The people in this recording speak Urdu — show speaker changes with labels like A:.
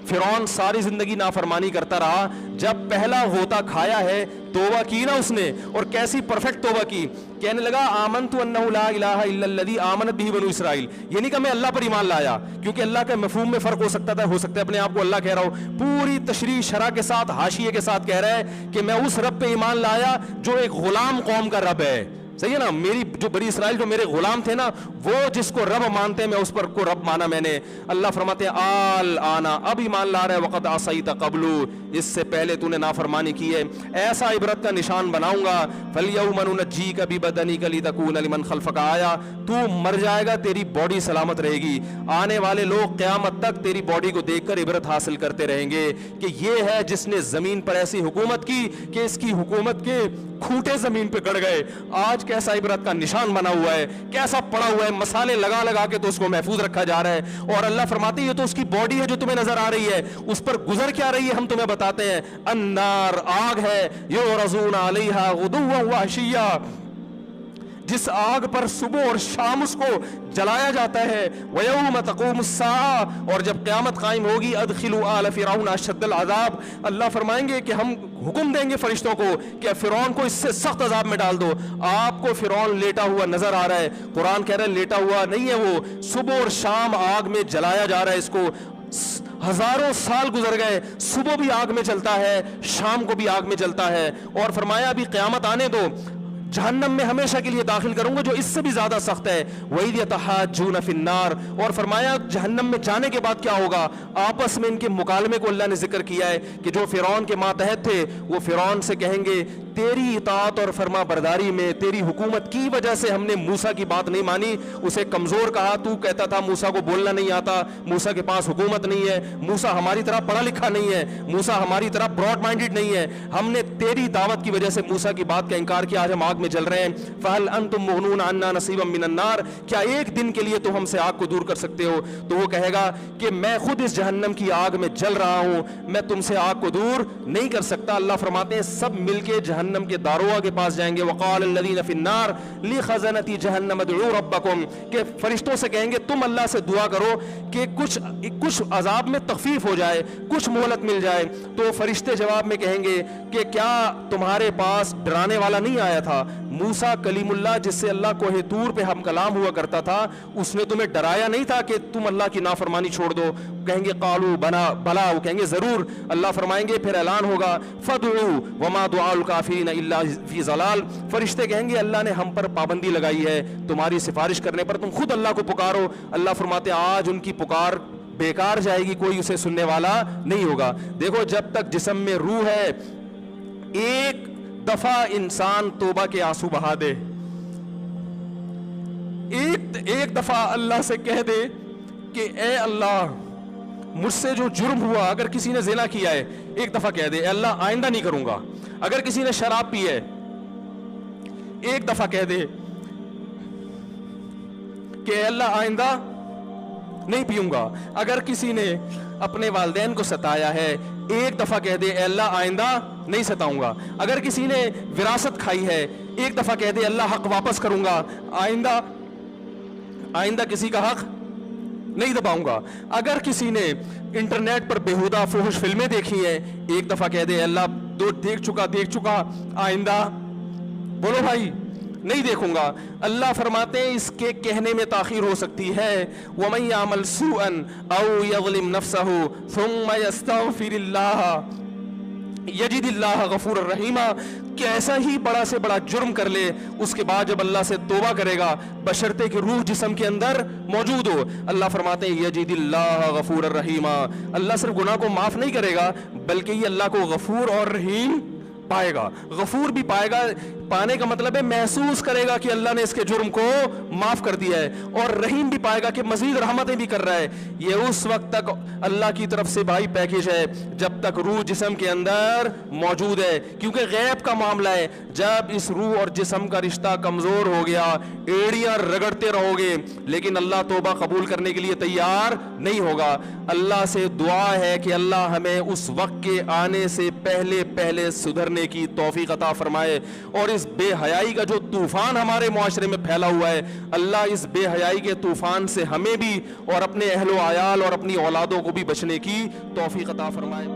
A: فرعون ساری زندگی نافرمانی کرتا رہا, جب پہلا غوطہ کھایا ہے توبہ کی نا اس نے, اور کیسی پرفیکٹ توبہ کی, کہنے لگا آمنت انہ لا الہ الا الذی آمنت بہ بنو اسرائیل. یہ نہیں کہ میں اللہ پر ایمان لایا, کیونکہ اللہ کے مفہوم میں فرق ہو سکتا تھا, ہو سکتا ہے اپنے آپ کو اللہ کہہ رہا ہو, پوری تشریح شرح کے ساتھ حاشیے کے ساتھ کہہ رہا ہے کہ میں اس رب پہ ایمان لایا جو ایک غلام قوم کا رب ہے. صحیح ہے نا, میری جو بنی اسرائیل جو میرے غلام تھے نا, وہ جس کو رب مانتے ہیں میں اس پر کو رب مانا میں نے. اللہ فرماتے ہیں آل آنا, اب ایمان لا رہے, وقت عصیت قبل, اس سے پہلے تو نے نافرمانی کی ہے, ایسا عبرت کا نشان بناؤں گا. فالیوم ننجیک ببدنک لتکون لمن خلفک آیا, تو مر جائے گا تیری باڈی سلامت رہے گی, آنے والے لوگ قیامت تک تیری باڈی کو دیکھ کر عبرت حاصل کرتے رہیں گے کہ یہ ہے جس نے زمین پر ایسی حکومت کی کہ اس کی حکومت کے کھوٹے زمین پہ گڑ گئے. آج کیسا عبرت کا نشان بنا ہوا ہے, کیسا پڑا ہوا ہے, مسالے لگا لگا کے تو اس کو محفوظ رکھا جا رہا ہے. اور اللہ فرماتے ہیں یہ تو اس کی باڈی ہے جو تمہیں نظر آ رہی ہے, اس پر گزر کیا رہی ہے ہم تمہیں بتاتے ہیں. النار, آگ ہے, یعرضون علیہا غدوا وعشیا, جس آگ پر صبح اور شام اس کو جلایا جاتا ہے. وَيَوْمَ تَقُومُ السَّاعَةُ, اور جب قیامت قائم ہوگی, أَدْخِلُوا آلَ فِرْعَوْنَ أَشَدَّ الْعَذَابِ, اللہ فرمائیں گے کہ ہم حکم دیں گے فرشتوں کو کہ فرعون کو اس سے سخت عذاب میں ڈال دو. آپ کو فرعون لیٹا ہوا نظر آ رہا ہے, قرآن کہہ رہا ہے لیٹا ہوا نہیں ہے وہ, صبح اور شام آگ میں جلایا جا رہا ہے اس کو. ہزاروں سال گزر گئے, صبح بھی آگ میں جلتا ہے, شام کو بھی آگ میں جلتا ہے. اور فرمایا ابھی قیامت آنے دو, جہنم میں ہمیشہ کے لیے داخل کروں گا جو اس سے بھی زیادہ سخت ہے. وَإِذْ يَتَحَاجُّونَ فِي النَّارِ, اور فرمایا جہنم میں جانے کے بعد کیا ہوگا, آپس میں ان کے مکالمے کو اللہ نے ذکر کیا ہے کہ جو فرعون کے ماتحت تھے وہ فرعون سے کہیں گے تیری اطاعت اور فرما برداری میں, تیری حکومت کی وجہ سے ہم نے موسیٰ کی بات نہیں مانی. اسے کمزور کہا, تو کہتا تھا موسیٰ کو بولنا نہیں آتا, موسیٰ کے پاس حکومت نہیں ہے, موسیٰ ہماری طرح پڑھا لکھا نہیں ہے, موسیٰ ہماری طرح براڈ مائنڈڈ نہیں ہے, ہم نے تیری دعوت کی وجہ سے موسیٰ کی بات کا انکار کیا, آج ہم آگ میں جل رہے ہیں. فَهَلْ أَنْتُمْ مُغْنُونَ عَنَّا نَصِيبًا مِّنَ النَّارِ, کیا ایک دن کے لیے تو ہم سے آگ کو دور کر سکتے ہو. تو وہ کہے گا کہ میں خود اس جہنم کی آگ میں جل رہا ہوں, میں تم سے آگ کو دور نہیں کر سکتا. اللہ فرماتے ہیں سب مل کے جہنم کے داروغ کے پاس جائیں گے. وقال الذین فی النار لخزنۃ جہنم ادعوا ربکم, کہ فرشتوں سے کہیں گے تم اللہ سے دعا کرو کہ کچھ عذاب میں تخفیف ہو جائے, کچھ مہلت مل جائے. تو فرشتے جواب میں کہیں گے کہ کیا تمہارے پاس ڈرانے والا نہیں آیا تھا, موسیٰ کلیم اللہ جس سے اللہ کوہ طور پہ ہم کلام ہوا کرتا تھا, اس نے تمہیں ڈرایا نہیں تھا کہ تم اللہ کی نافرمانی چھوڑ دو. کہیں گے قالوا بلا, وہ کہیں گے ضرور. اللہ فرمائیں گے پھر اعلان ہوگا فادعوا وما دعاء الکافرین الا فی ضلال, فرشتے کہیں گے اللہ نے ہم پر پابندی لگائی ہے تمہاری سفارش کرنے پر, تم خود اللہ کو پکارو. اللہ فرماتے آج ان کی پکار بیکار جائے گی, کوئی اسے سننے والا نہیں ہوگا. دیکھو جب تک جسم میں روح ہے, ایک دفعہ انسان توبہ کے آنسو بہا دے, ایک دفعہ اللہ سے کہہ دے کہ اے اللہ مجھ سے جو جرم ہوا, اگر کسی نے زنا کیا ہے ایک دفعہ کہہ دے اے اللہ آئندہ نہیں کروں گا. اگر کسی نے شراب پی ہے ایک دفعہ کہہ دے کہ اے اللہ آئندہ نہیں پیوں گا. اگر کسی نے اپنے والدین کو ستایا ہے ایک دفعہ کہہ دے اے اللہ آئندہ نہیں ستاؤں گا. اگر کسی نے وراثت کھائی ہے ایک دفعہ کہہ دے اللہ حق واپس کروں گا, آئندہ کسی کا حق نہیں دباؤں گا. اگر کسی نے انٹرنیٹ پر بیہودہ فحش فلمیں دیکھی ہیں ایک دفعہ کہہ دے اللہ دیکھ چکا آئندہ بولو بھائی نہیں دیکھوں گا. اللہ فرماتے ہیں اس کے کہنے میں تاخیر ہو سکتی ہے. وَمَن يَعْمَلْ سُوءًا أَوْ يَظْلِمْ نَفْسَهُ ثُمَّ يَسْتَغْفِرِ اللَّهَ یجد اللہ غفور الرحیم, کہ ایسا ہی بڑا سے بڑا جرم کر لے, اس کے بعد جب اللہ سے توبہ کرے گا بشرطے کہ روح جسم کے اندر موجود ہو, اللہ فرماتے ہیں یجد اللہ غفور الرحیم, اللہ صرف گناہ کو معاف نہیں کرے گا بلکہ یہ اللہ کو غفور اور رحیم پائے گا. غفور بھی پائے گا, پانے کا مطلب ہے محسوس کرے گا کہ اللہ نے اس کے جرم کو معاف کر دیا ہے, اور رحیم بھی پائے گا کہ مزید رحمتیں بھی کر رہا ہے. یہ اس وقت تک اللہ کی طرف سے بھائی پیکیج ہے جب تک روح جسم کے اندر موجود ہے, کیونکہ غیب کا معاملہ ہے. جب اس روح اور جسم کا رشتہ کمزور ہو گیا ایڑیاں رگڑتے رہو گے لیکن اللہ توبہ قبول کرنے کے لیے تیار نہیں ہوگا. اللہ سے دعا ہے کہ اللہ ہمیں اس وقت کے آنے سے پہلے سدھرنے کی توفیق عطا فرمائے, اور اس اس بے حیائی کا جو طوفان ہمارے معاشرے میں پھیلا ہوا ہے، اللہ اس بے حیائی کے طوفان سے ہمیں بھی اور اپنے اہل و عیال اور اپنی اولادوں کو بھی بچنے کی توفیق عطا فرمائے.